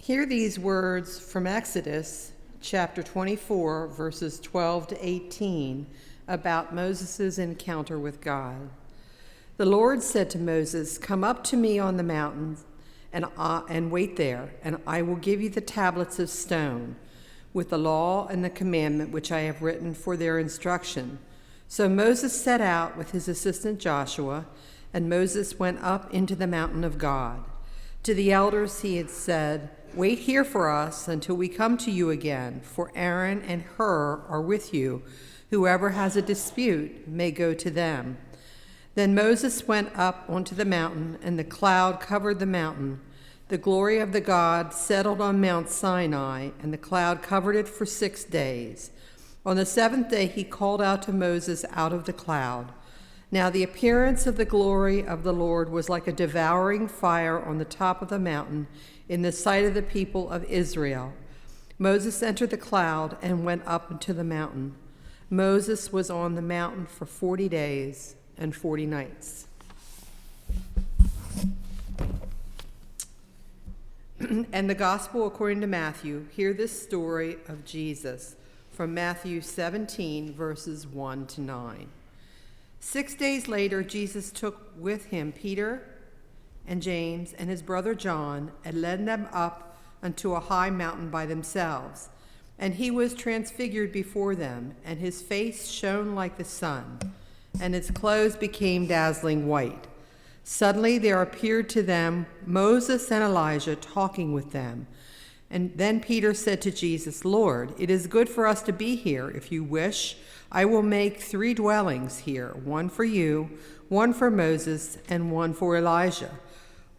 Hear these words from Exodus chapter 24, verses 12 to 18, about Moses' encounter with God. The Lord said to Moses, "Come up to me on the mountain and wait there, and I will give you the tablets of stone with the law and the commandment which I have written for their instruction." So Moses set out with his assistant Joshua, and Moses went up into the mountain of God. To the elders he had said, "Wait here for us until we come to you again, for Aaron and Hur are with you. Whoever has a dispute may go to them." Then Moses went up onto the mountain, and the cloud covered the mountain. The glory of the God settled on Mount Sinai, and the cloud covered it for 6 days. On the seventh day he called out to Moses out of the cloud. Now the appearance of the glory of the Lord was like a devouring fire on the top of the mountain in the sight of the people of Israel. Moses entered the cloud and went up into the mountain. Moses was on the mountain for 40 days and 40 nights. And the gospel according to Matthew. Hear this story of Jesus from Matthew 17, verses 1 to 9. 6 days later, Jesus took with him Peter and James and his brother John and led them up unto a high mountain by themselves. And he was transfigured before them, and his face shone like the sun, and his clothes became dazzling white. Suddenly there appeared to them Moses and Elijah talking with them. And then Peter said to Jesus, "Lord, it is good for us to be here. If you wish, I will make 3 dwellings here, one for you, one for Moses, and one for Elijah."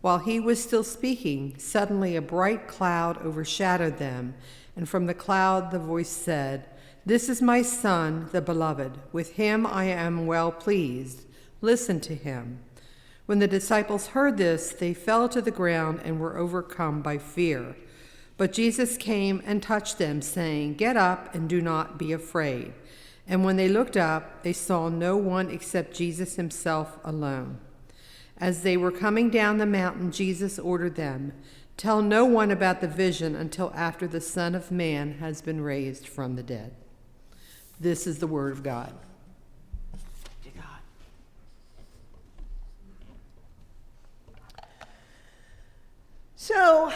While he was still speaking, suddenly a bright cloud overshadowed them, and from the cloud the voice said, "This is my Son, the beloved. With him I am well pleased. Listen to him." When the disciples heard this, they fell to the ground and were overcome by fear. But Jesus came and touched them, saying, "Get up and do not be afraid." And when they looked up, they saw no one except Jesus himself alone. As they were coming down the mountain, Jesus ordered them, "Tell no one about the vision until after the Son of Man has been raised from the dead." This is the word of God. So,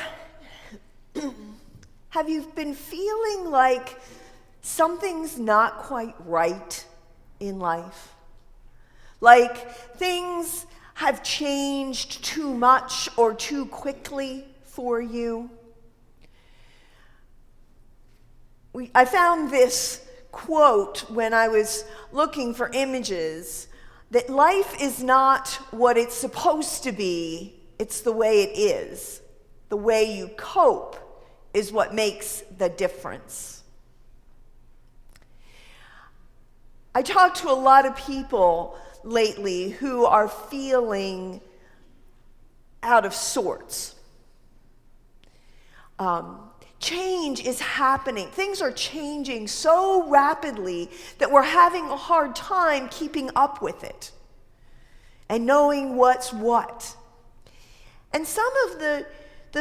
have you been feeling like something's not quite right in life? Like things have changed too much or too quickly for you? I found this quote when I was looking for images, that life is not what it's supposed to be, it's the way it is. The way you cope is what makes the difference. I talked to a lot of people lately who are feeling out of sorts. Change is happening. Things are changing so rapidly that we're having a hard time keeping up with it and knowing what's what. And some of the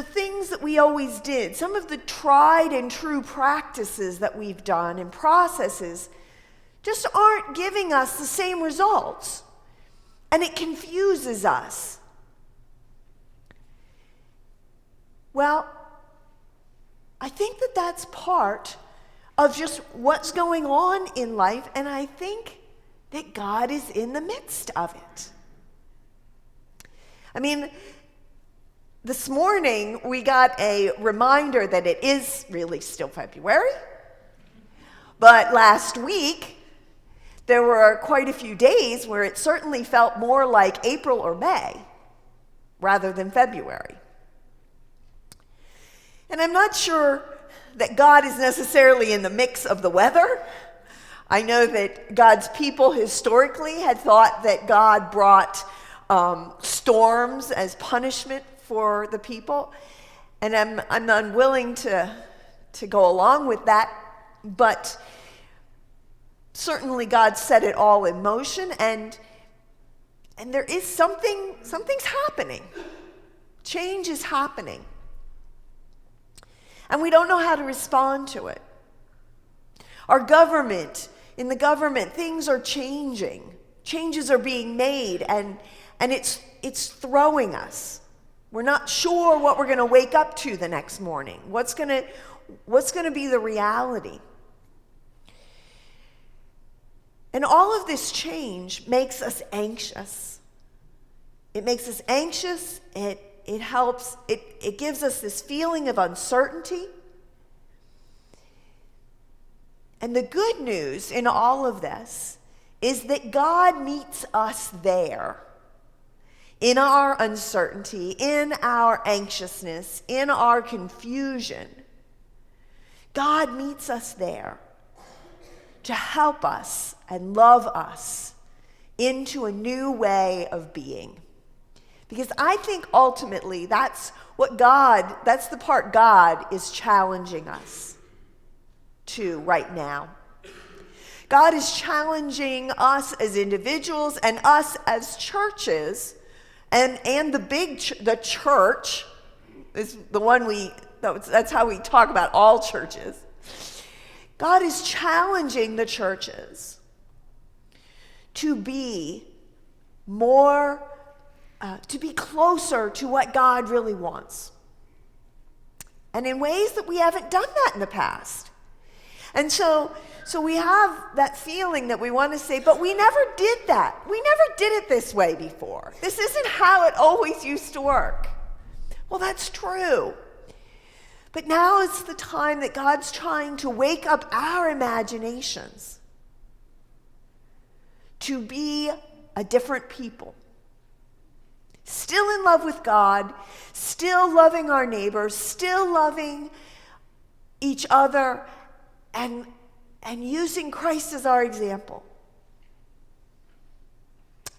things that we always did, some of the tried and true practices that we've done and processes just aren't giving us the same results. And it confuses us. Well, I think that that's part of just what's going on in life, and I think that God is in the midst of it. I mean, this morning, we got a reminder that it is really still February. But last week, there were quite a few days where it certainly felt more like April or May rather than February. And I'm not sure that God is necessarily in the mix of the weather. I know that God's people historically had thought that God brought storms as punishment for the people, and I'm unwilling to go along with that, but certainly God set it all in motion, and there is something's happening. Change is happening. and we don't know how to respond to it. Our government, in the government, things are changing. Changes are being made, and it's throwing us. We're not sure what we're going to wake up to the next morning. What's going to be the reality? And all of this change makes us anxious. It makes us anxious. It helps. It gives us this feeling of uncertainty. And the good news in all of this is that God meets us there. In our uncertainty, in our anxiousness, in our confusion, God meets us there to help us and love us into a new way of being. Because I think ultimately that's the part God is challenging us to right now. God is challenging us as individuals and us as churches. And the church is the one that's how we talk about all churches. God is challenging the churches to be closer to what God really wants. And in ways that we haven't done that in the past. And so we have that feeling that we want to say, but we never did that. We never did it this way before. This isn't how it always used to work. Well, that's true. But now it's the time that God's trying to wake up our imaginations to be a different people. Still in love with God, still loving our neighbors, still loving each other, and using Christ as our example.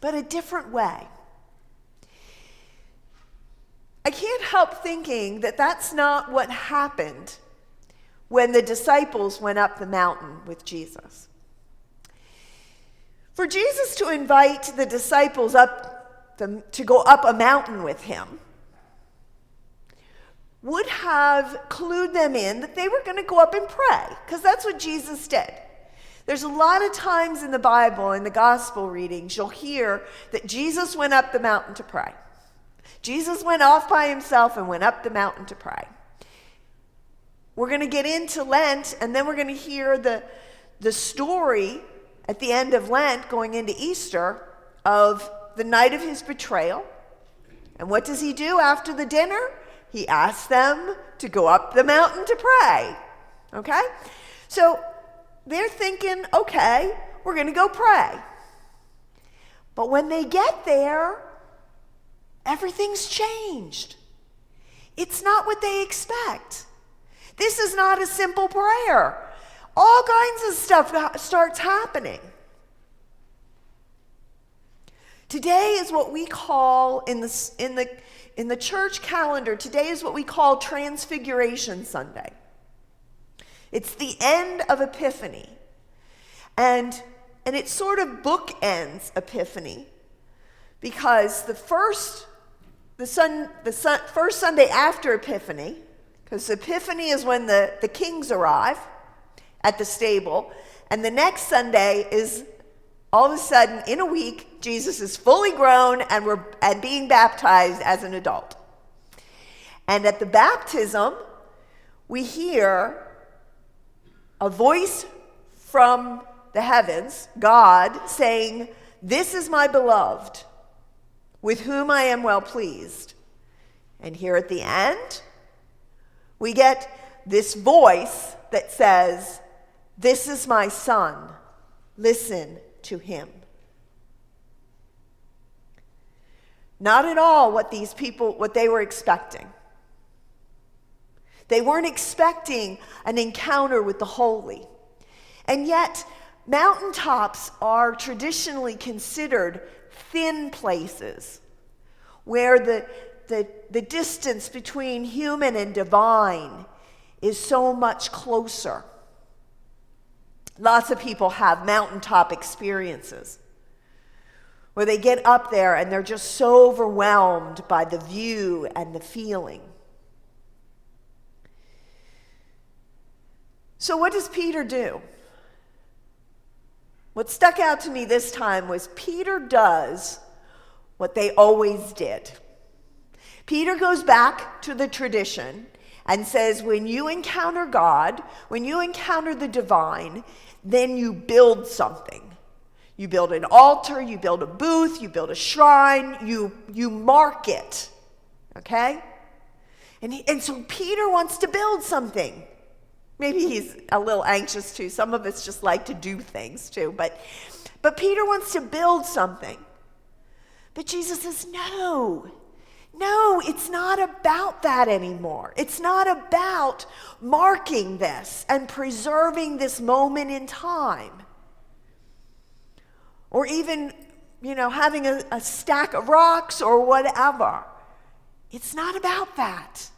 But a different way. I can't help thinking that that's not what happened when the disciples went up the mountain with Jesus. For Jesus to invite the disciples to go up a mountain with him would have clued them in that they were going to go up and pray, because that's what Jesus did. There's a lot of times in the Bible, in the gospel readings, you'll hear that Jesus went up the mountain to pray. Jesus went off by himself and went up the mountain to pray. We're going to get into Lent, and then we're going to hear the story at the end of Lent, going into Easter, of the night of his betrayal. And what does he do after the dinner? He asks them to go up the mountain to pray. Okay? So they're thinking, okay, we're going to go pray. But when they get there, everything's changed. It's not what they expect. This is not a simple prayer. All kinds of stuff starts happening. Today is what we call, in the church calendar, today is what we call Transfiguration Sunday. It's the end of Epiphany. And it sort of bookends Epiphany, because the first Sunday after Epiphany, because Epiphany is when the kings arrive at the stable, and the next Sunday is all of a sudden, in a week, Jesus is fully grown and being baptized as an adult. And at the baptism, we hear a voice from the heavens, God, saying, "This is my beloved, with whom I am well pleased." And here at the end, we get this voice that says, "This is my son, listen to him." Not at all what they were expecting. They weren't expecting an encounter with the holy. And yet, mountaintops are traditionally considered thin places where the distance between human and divine is so much closer. Lots of people have mountaintop experiences where they get up there and they're just so overwhelmed by the view and the feeling. So what does Peter do? What stuck out to me this time was Peter does what they always did. Peter goes back to the tradition and says, when you encounter God, when you encounter the divine, then you build something. You build an altar, you build a booth, you build a shrine, you mark it, okay? And so Peter wants to build something. Maybe he's a little anxious too. Some of us just like to do things too. But Peter wants to build something. But Jesus says, no, it's not about that anymore. It's not about marking this and preserving this moment in time. Or even, having a stack of rocks or whatever. It's not about that.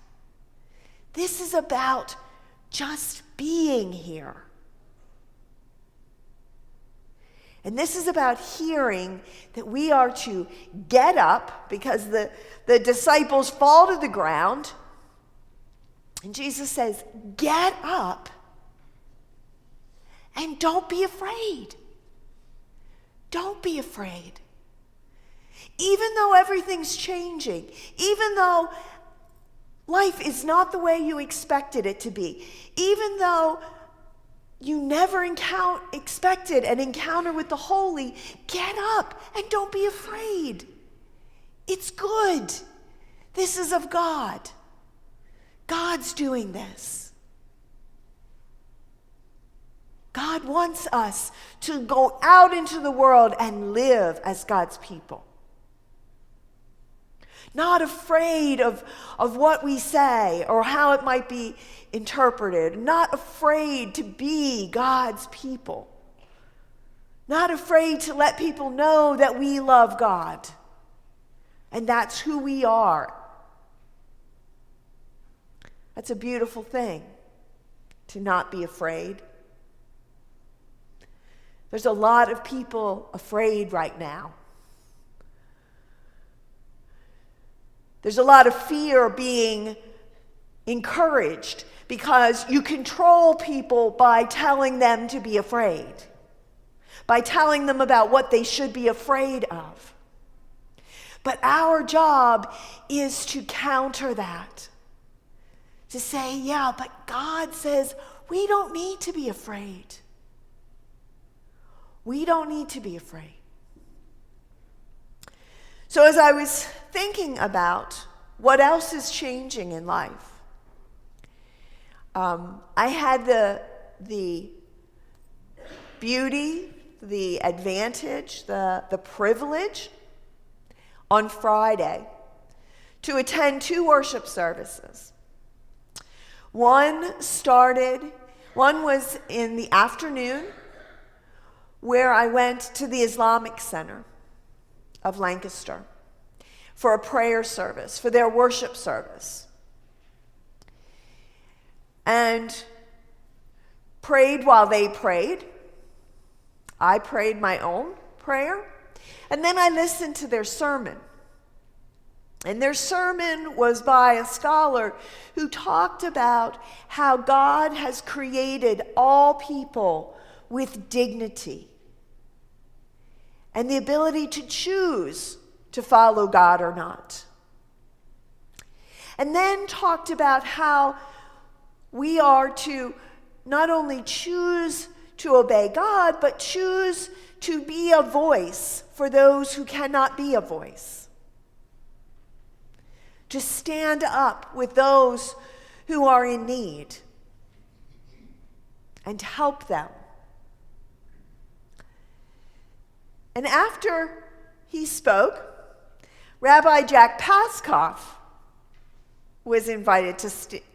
This is about just being here. And this is about hearing that we are to get up, because the disciples fall to the ground. And Jesus says, get up and don't be afraid. Don't be afraid. Even though everything's changing, even though life is not the way you expected it to be, even though you never expected an encounter with the holy, get up and don't be afraid. It's good. This is of God. God's doing this. God wants us to go out into the world and live as God's people. Not afraid of what we say or how it might be interpreted. Not afraid to be God's people. Not afraid to let people know that we love God. And that's who we are. That's a beautiful thing, to not be afraid. There's a lot of people afraid right now. There's a lot of fear being encouraged because you control people by telling them to be afraid, by telling them about what they should be afraid of. But our job is to counter that, to say, yeah, but God says we don't need to be afraid. We don't need to be afraid. So as I was thinking about what else is changing in life, I had the beauty, the advantage, the privilege on Friday to attend 2 worship services. One was in the afternoon, where I went to the Islamic Center of Lancaster for a prayer service, for their worship service. And prayed while they prayed. I prayed my own prayer. And then I listened to their sermon. And their sermon was by a scholar who talked about how God has created all people with dignity and the ability to choose to follow God or not. And then talked about how we are to not only choose to obey God, but choose to be a voice for those who cannot be a voice. To stand up with those who are in need and to help them. And after he spoke, Rabbi Jack Paskoff was invited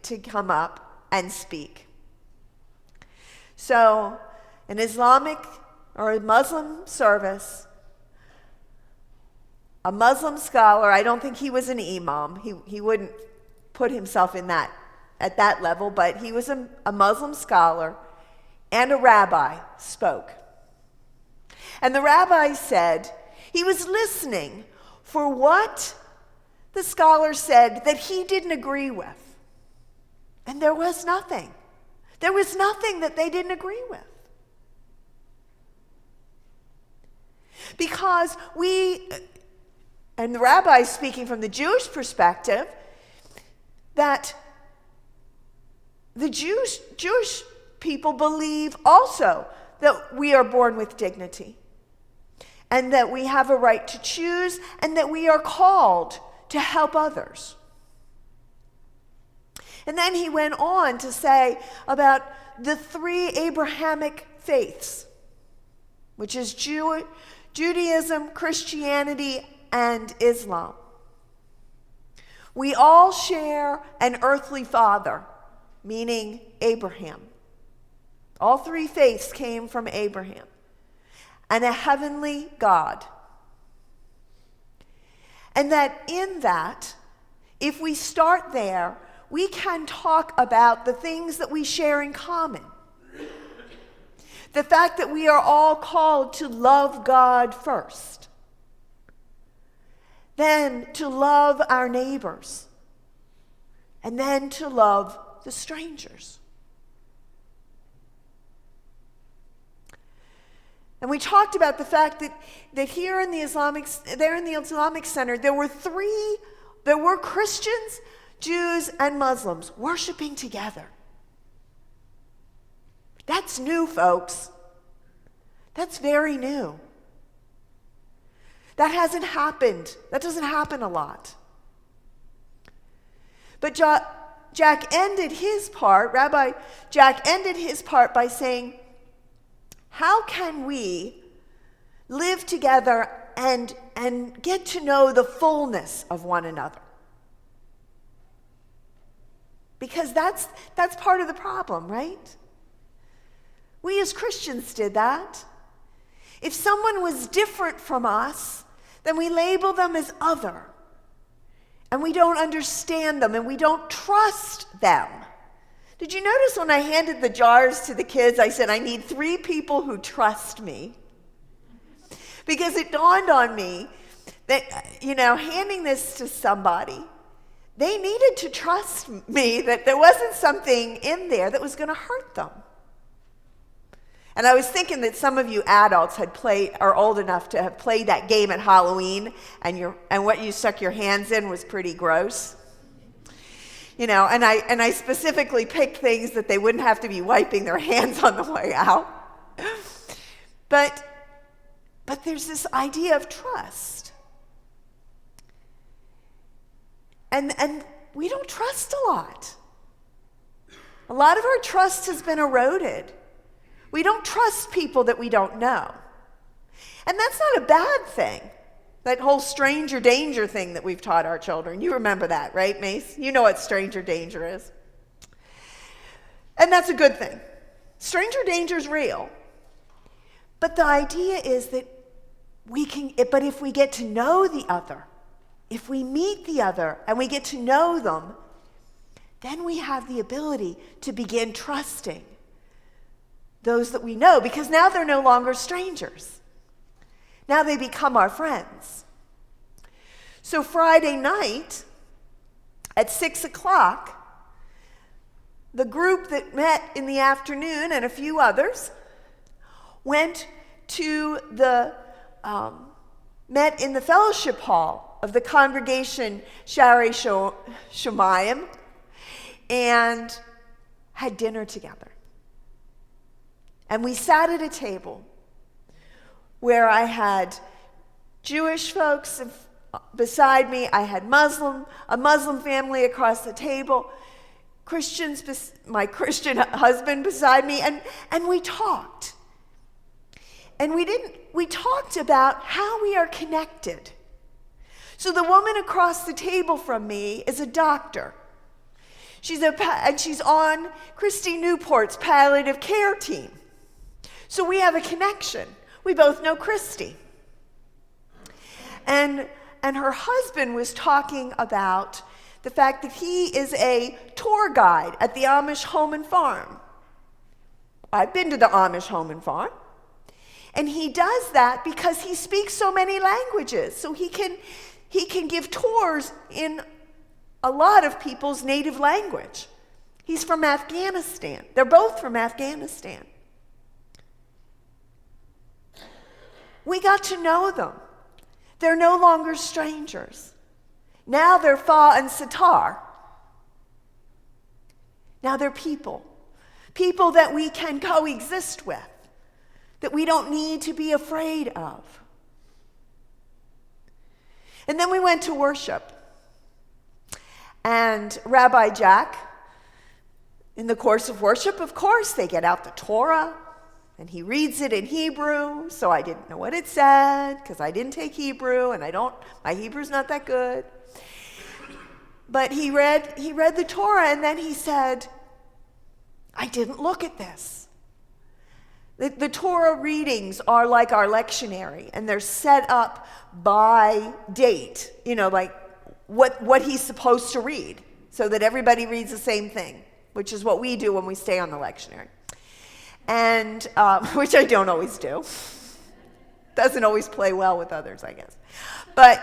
to come up and speak. So, an Islamic or a Muslim service, a Muslim scholar, I don't think he was an imam, he wouldn't put himself in that at that level, but he was a Muslim scholar, and a rabbi spoke. And the rabbi said he was listening for what the scholar said that he didn't agree with. And there was nothing. There was nothing that they didn't agree with. Because and the rabbi speaking from the Jewish perspective, that the Jewish people believe also that we are born with dignity and that we have a right to choose and that we are called to help others. And then he went on to say about the three Abrahamic faiths, which is Judaism, Christianity, and Islam. We all share an earthly father, meaning Abraham. All three faiths came from Abraham, and a heavenly God. And that in that, if we start there, we can talk about the things that we share in common. The fact that we are all called to love God first, then to love our neighbors, and then to love the strangers. And we talked about the fact that here in the Islamic Center, there were Christians, Jews, and Muslims worshiping together. That's new, folks. That's very new. That hasn't happened. That doesn't happen a lot. But Jack ended his part, Rabbi Jack ended his part by saying, how can we live together and get to know the fullness of one another? Because that's part of the problem, right? We as Christians did that. If someone was different from us, then we label them as other. And we don't understand them and we don't trust them. Did you notice when I handed the jars to the kids, I said, I need 3 people who trust me? Because it dawned on me that, handing this to somebody, they needed to trust me that there wasn't something in there that was going to hurt them. And I was thinking that some of you adults are old enough to have played that game at Halloween, and what you stuck your hands in was pretty gross. And I specifically picked things that they wouldn't have to be wiping their hands on the way out. But there's this idea of trust. And we don't trust a lot. A lot of our trust has been eroded. We don't trust people that we don't know. And that's not a bad thing. That whole stranger danger thing that we've taught our children. You remember that, right, Mace? You know what stranger danger is. And that's a good thing. Stranger danger is real. But the idea is that but if we get to know the other, if we meet the other and we get to know them, then we have the ability to begin trusting those that we know, because now they're no longer strangers. Now they become our friends. So Friday night at 6:00, the group that met in the afternoon and a few others went to met in the fellowship hall of the congregation Sharei Shomayim and had dinner together. And we sat at a table where I had Jewish folks beside me, I had a Muslim family across the table, Christians, my Christian husband beside me, and we talked. And we talked about how we are connected. So the woman across the table from me is a doctor. And she's on Christy Newport's palliative care team. So we have a connection. We both know Christy. And her husband was talking about the fact that he is a tour guide at the Amish Home and Farm. I've been to the Amish Home and Farm. And he does that because he speaks so many languages. So he can give tours in a lot of people's native language. He's from Afghanistan. They're both from Afghanistan. We got to know them. They're no longer strangers. Now they're Fa and Sitar. Now they're people. People that we can coexist with, that we don't need to be afraid of. And then we went to worship. And Rabbi Jack, in the course of worship, of course, they get out the Torah, and he reads it in Hebrew, so I didn't know what it said, because I didn't take Hebrew, and my Hebrew's not that good. But he read the Torah, and then he said, I didn't look at this. The Torah readings are like our lectionary, and they're set up by date, like what he's supposed to read, so that everybody reads the same thing, which is what we do when we stay on the lectionary, and which I don't always do. Doesn't always play well with others, I guess. But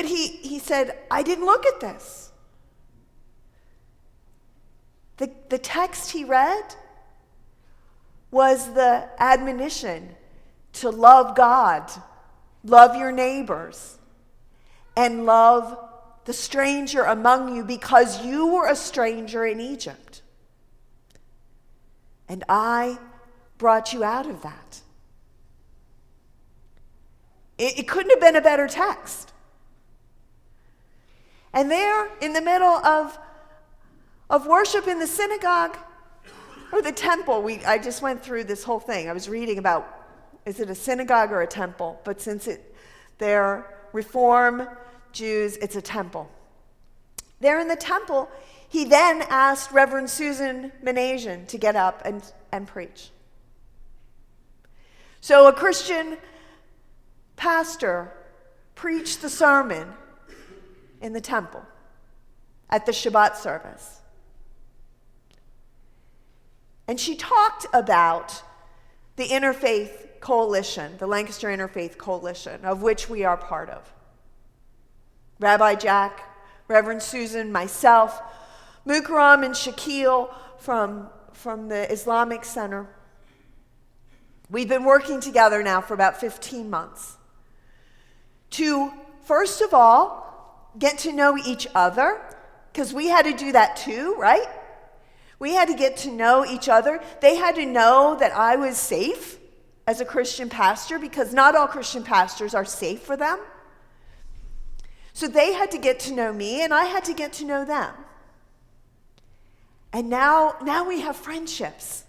he said, I didn't look at this. The text he read was the admonition to love God, love your neighbors, and love the stranger among you, because you were a stranger in Egypt. And I brought you out of that. It couldn't have been a better text. And there, in the middle of worship in the synagogue or the temple, I just went through this whole thing. I was reading about, is it a synagogue or a temple? But since they're Reform Jews, it's a temple. There in the temple, he then asked Reverend Susan Manasian to get up and preach. So a Christian pastor preached the sermon in the temple at the Shabbat service. And she talked about the Interfaith Coalition, the Lancaster Interfaith Coalition, of which we are part of. Rabbi Jack, Reverend Susan, myself, Mukram and Shakil from the Islamic Center. We've been working together now for about 15 months to, first of all, get to know each other, because we had to do that too, right? We had to get to know each other. They had to know that I was safe as a Christian pastor, because not all Christian pastors are safe for them. So they had to get to know me, and I had to get to know them. And now we have friendships.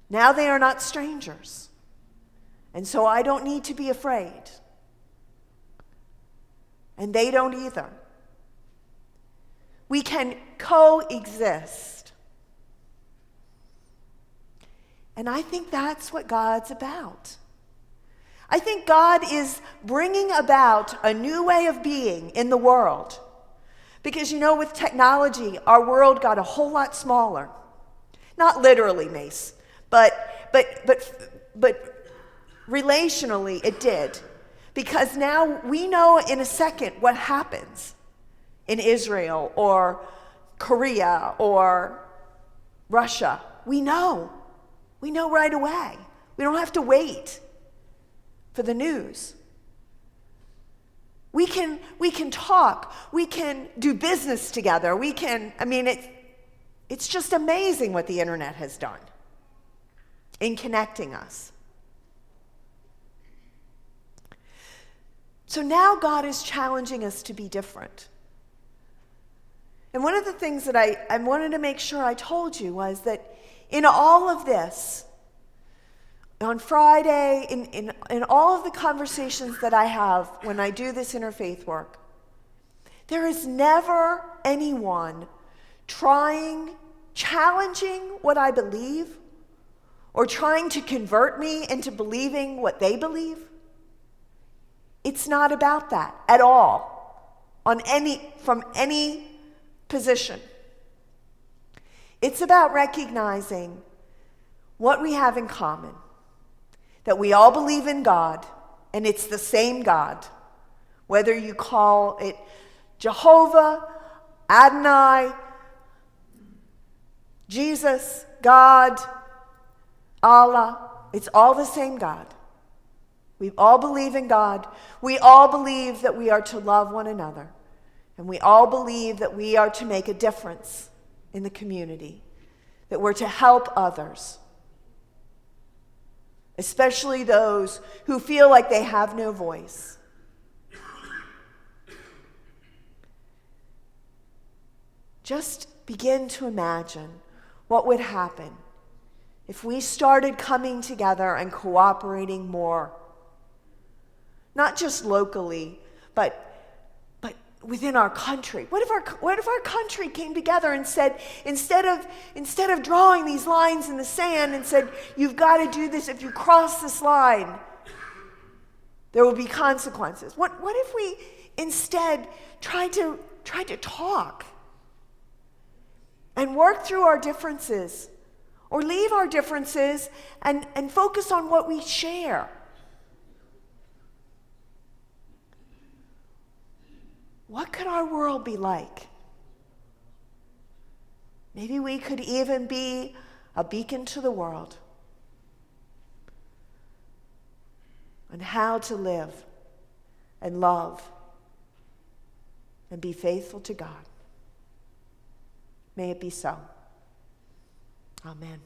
Now they are not strangers. And so I don't need to be afraid. And they don't either. We can coexist. And I think that's what God's about. I think God is bringing about a new way of being in the world. Because, with technology, our world got a whole lot smaller. Not literally, Mace, but relationally it did. Because now we know in a second what happens in Israel or Korea or Russia. We know. We know right away. We don't have to wait for the news. We can talk. We can do business together. It's just amazing what the internet has done in connecting us. So now God is challenging us to be different. And one of the things that I wanted to make sure I told you was that in all of this, on Friday, in all of the conversations that I have when I do this interfaith work, there is never anyone challenging what I believe, or trying to convert me into believing what they believe. It's not about that at all, from any position. It's about recognizing what we have in common, that we all believe in God, and it's the same God, whether you call it Jehovah, Adonai, Jesus, God, Allah, it's all the same God. We all believe in God. We all believe that we are to love one another. And we all believe that we are to make a difference in the community, that we're to help others, especially those who feel like they have no voice. Just begin to imagine what would happen if we started coming together and cooperating more. Not just locally, but within our country. What if our country came together and said, instead of drawing these lines in the sand and said, you've got to do this, if you cross this line, there will be consequences. What if we instead tried to talk and work through our differences, or leave our differences and focus on what we share? What could our world be like? Maybe we could even be a beacon to the world on how to live and love and be faithful to God. May it be so. Amen.